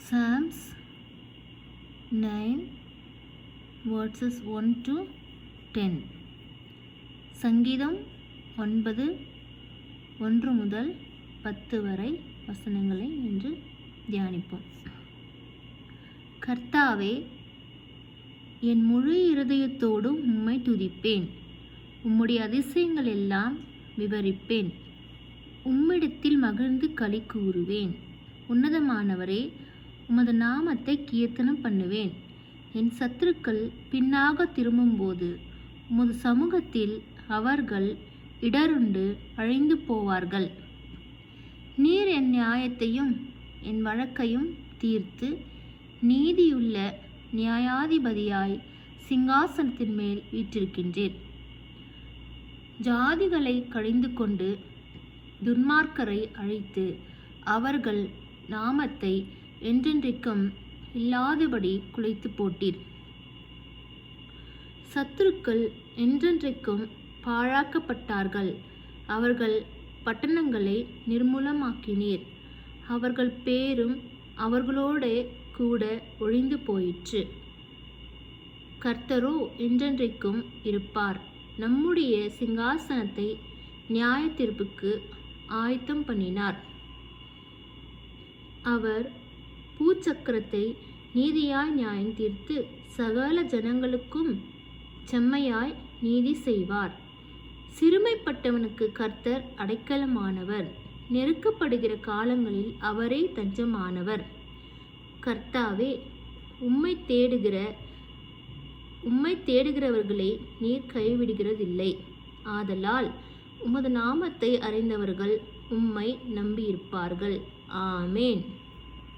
Psalms 9 verses 1 to 10. சங்கீதம் 9 1 முதல் 10 வரை வசனங்களை இன்று தியானிப்போம். கர்த்தாவே, என் முழு இருதயத்தோடும் உம்மை துதிப்பேன். உம்முடைய அதிசயங்கள் எல்லாம் விவரிப்பேன். உம்மிடத்தில் மகிழ்ந்து களி கூறுவேன். உன்னதமானவரே, உமது நாமத்தை கீர்த்தனம் பண்ணுவேன். என் சத்துருக்கள் பின்னாக திரும்பும்போது உமது சமூகத்தில் அவர்கள் இடருண்டு அழிந்து போவார்கள். நீர் என் நியாயத்தையும் என் வழக்கையும் தீர்த்து நீதியுள்ள நியாயாதிபதியாய் சிங்காசனத்தின் மேல் வீற்றிருக்கின்றீர். ஜாதிகளை கழிந்து கொண்டு துன்மார்க்கரை அழித்து அவர்கள் நாமத்தை என்றென்றைக்கும் இல்லாதபடி குலைத்து போட்டீர். சத்துருக்கள் என்றென்றைக்கும் பாழாக்கப்பட்டார்கள். அவர்கள் பட்டணங்களை நிர்மூலமாக்கினீர். அவர்கள் பேரும் அவர்களோட கூட ஒழிந்து போயிற்று. கர்த்தரோ என்றென்றைக்கும் இருப்பார். நம்முடைய சிங்காசனத்தை நியாய தீர்ப்புக்கு ஆயத்தம் பண்ணினார். அவர் பூச்சக்கரத்தை நீதியாய் நியாயம் தீர்த்து சகல ஜனங்களுக்கும் செம்மையாய் நீதி செய்வார். சிறுமைப்பட்டவனுக்கு கர்த்தர் அடைக்கலமானவர். நெருக்கப்படுகிற காலங்களில் அவரே தஞ்சமானவர். கர்த்தாவே, உம்மை தேடுகிறவர்களை நீர் கைவிடுகிறதில்லை. ஆதலால் உமது நாமத்தை அறிந்தவர்கள் உம்மை நம்பியிருப்பார்கள். ஆமேன்.